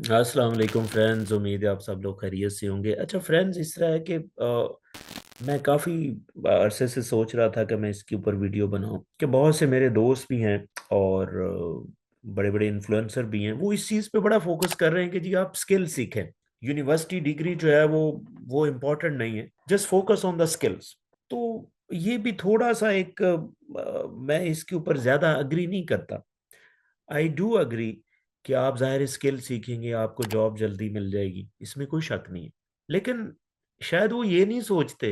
अस्सलाम वालेकुम फ्रेंड्स। उम्मीद है आप सब लोग खैरियत से होंगे। अच्छा फ्रेंड्स, इस तरह है कि मैं काफ़ी अरसे से सोच रहा था कि मैं इसके ऊपर वीडियो बनाऊं कि बहुत से मेरे दोस्त भी हैं और बड़े बड़े इन्फ्लुएंसर भी हैं। वो इस चीज़ पे बड़ा फोकस कर रहे हैं कि जी आप स्किल सीखें। यूनिवर्सिटी डिग्री जो है वो इम्पोर्टेंट नहीं है, just focus on the skills. तो ये भी थोड़ा सा एक मैं इसके ऊपर ज़्यादा अग्री नहीं करता। आई डू अग्री कि आप ज़ाहिर स्किल सीखेंगे, आपको जॉब जल्दी मिल जाएगी, इसमें कोई शक नहीं है। लेकिन शायद वो ये नहीं सोचते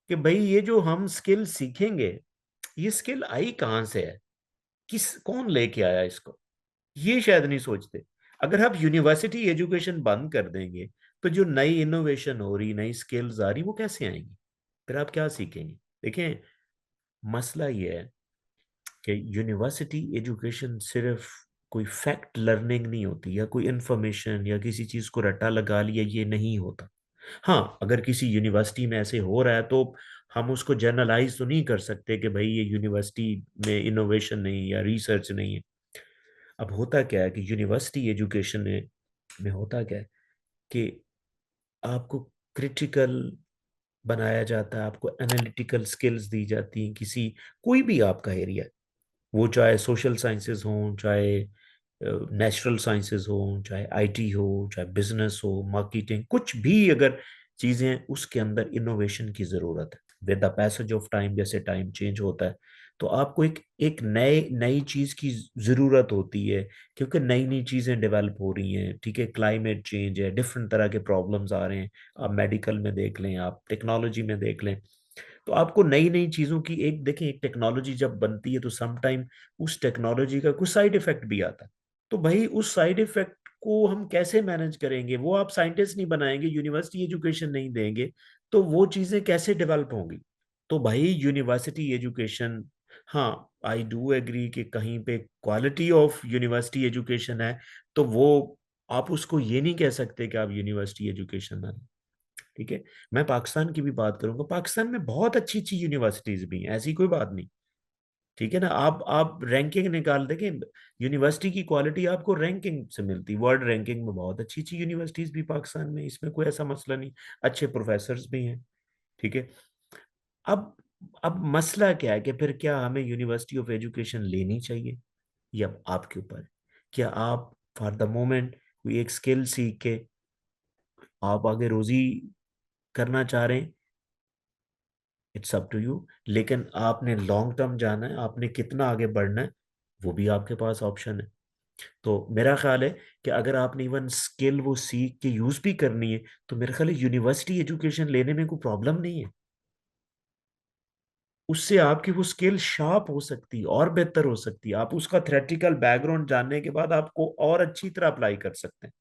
कि भाई ये जो हम स्किल सीखेंगे, ये स्किल आई कहाँ से है, कौन लेके आया इसको, ये शायद नहीं सोचते। अगर आप यूनिवर्सिटी एजुकेशन बंद कर देंगे तो जो नई इनोवेशन हो रही, नई स्किल्स आ रही, वो कैसे आएंगी? फिर आप क्या सीखेंगे? देखें, मसला ये है कि यूनिवर्सिटी एजुकेशन सिर्फ कोई फैक्ट लर्निंग नहीं होती, या कोई इंफॉर्मेशन या किसी चीज को रट्टा लगा लिया, ये नहीं होता। हाँ, अगर किसी यूनिवर्सिटी में ऐसे हो रहा है तो हम उसको जनरलाइज तो नहीं कर सकते कि भाई ये यूनिवर्सिटी में इनोवेशन नहीं या रिसर्च नहीं है। अब होता क्या है कि यूनिवर्सिटी एजुकेशन में होता क्या है कि आपको क्रिटिकल बनाया जाता है, आपको एनालिटिकल स्किल्स दी जाती हैं। किसी कोई भी आपका एरिया, वो चाहे सोशल साइंसेज हों, चाहे नेचुरल साइंसेज हो, चाहे आईटी हो, चाहे बिजनेस हो, मार्केटिंग, कुछ भी अगर चीजें, उसके अंदर इनोवेशन की जरूरत है। With the passage of time, जैसे टाइम चेंज होता है, तो आपको एक एक नए नई चीज की जरूरत होती है, क्योंकि नई नई चीजें डेवलप हो रही हैं। ठीक है, क्लाइमेट चेंज है, डिफरेंट तरह के प्रॉब्लम्स आ रहे हैं। आप मेडिकल में देख लें, आप टेक्नोलॉजी में देख लें, तो आपको नई नई चीजों की एक देखें, एक टेक्नोलॉजी जब बनती है तो सम टाइम उस टेक्नोलॉजी का कुछ साइड इफेक्ट भी आता है। तो भाई उस साइड इफेक्ट को हम कैसे मैनेज करेंगे? वो आप साइंटिस्ट नहीं बनाएंगे, यूनिवर्सिटी एजुकेशन नहीं देंगे, तो वो चीजें कैसे डेवलप होंगी? तो भाई यूनिवर्सिटी एजुकेशन, हाँ, आई डू एग्री कि कहीं पे क्वालिटी ऑफ यूनिवर्सिटी एजुकेशन है, तो वो आप उसको ये नहीं कह सकते कि आप यूनिवर्सिटी एजुकेशन ना। ठीक है, मैं पाकिस्तान की भी बात करूंगा। पाकिस्तान में बहुत अच्छी अच्छी यूनिवर्सिटीज भी हैं, ऐसी कोई बात नहीं। ठीक है ना, आप रैंकिंग निकाल देंगे, यूनिवर्सिटी की क्वालिटी आपको रैंकिंग से मिलती, वर्ल्ड रैंकिंग में बहुत अच्छी अच्छी यूनिवर्सिटीज भी पाकिस्तान में, इसमें कोई ऐसा मसला नहीं। अच्छे प्रोफेसर्स भी हैं। ठीक है। अब अब मसला क्या है कि फिर क्या हमें यूनिवर्सिटी ऑफ एजुकेशन लेनी चाहिए? ये अब आपके ऊपर है। क्या आप फॉर द मोमेंट कोई एक स्किल सीख के आप आगे रोजी करना चाह रहे हैं? It's up to you. लेकिन आपने लॉन्ग टर्म जाना है, आपने कितना आगे बढ़ना है, वो भी आपके पास ऑप्शन है। तो मेरा ख्याल है कि अगर आपने इवन स्किल वो सीख के यूज भी करनी है, तो मेरा ख्याल है यूनिवर्सिटी एजुकेशन लेने में कोई प्रॉब्लम नहीं है। उससे आपकी वो स्किल शार्प हो सकती है और बेहतर हो सकती है। आप उसका थ्योरेटिकल बैकग्राउंड जानने के बाद आपको और अच्छी तरह अप्लाई कर सकते हैं।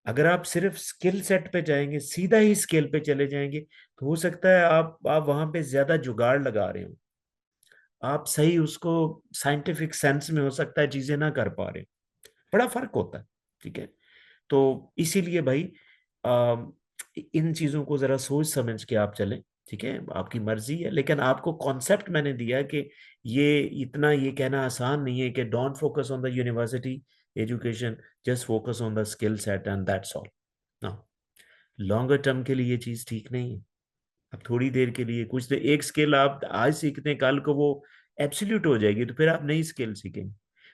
अगर आप सिर्फ स्किल सेट पे जाएंगे, सीधा ही स्किल पे चले जाएंगे, तो हो सकता है आप वहां पे ज्यादा जुगाड़ लगा रहे हो, आप सही उसको साइंटिफिक सेंस में हो सकता है चीजें ना कर पा रहे। बड़ा फर्क होता है। ठीक है। तो इसीलिए भाई अम, इन चीजों को जरा सोच समझ के आप चलें। ठीक है, आपकी मर्जी है, लेकिन आपको कॉन्सेप्ट मैंने दिया कि ये इतना ये कहना आसान नहीं है कि don't focus on the university education, just focus on the skill set and that's all. ना, लॉन्गर टर्म के लिए ये चीज ठीक नहीं है। अब थोड़ी देर के लिए कुछ देर एक स्किल आप आज सीखते हैं, कल को वो एब्सोल्यूट हो जाएगी, तो फिर आप नई स्किल सीखेंगे।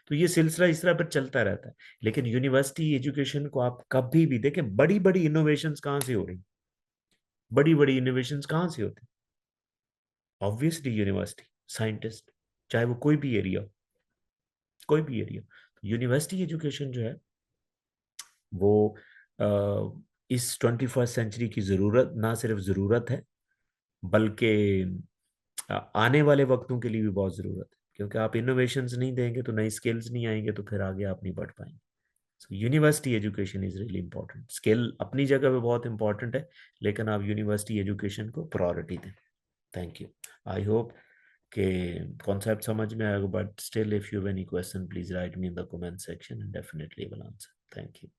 तो ये सिलसिला इस तरह पर चलता रहता है। लेकिन यूनिवर्सिटी एजुकेशन को आप कभी भी देखें, बड़ी बड़ी इनोवेशंस कहाँ से हो रही, बड़ी बड़ी इनोवेशंस कहाँ से होती? ऑब्वियसली यूनिवर्सिटी, साइंटिस्ट, चाहे वो कोई भी एरिया, कोई भी एरिया। यूनिवर्सिटी एजुकेशन जो है वो इस 21st सेंचुरी की जरूरत, ना सिर्फ जरूरत है, बल्कि आने वाले वक्तों के लिए भी बहुत ज़रूरत है। क्योंकि आप इनोवेशंस नहीं देंगे तो नई स्किल्स नहीं आएंगे, तो फिर आगे आप नहीं बढ़ पाएंगे। So university education is really important. Skill अपनी जगह पे बहुत इंपॉर्टेंट है, लेकिन आप यूनिवर्सिटी एजुकेशन को प्रायोरिटी दें। Thank you. आई होप के कॉन्सेप्ट समझ में आएगा, but still if you have any question please write me in the comment section and definitely will answer. Thank you.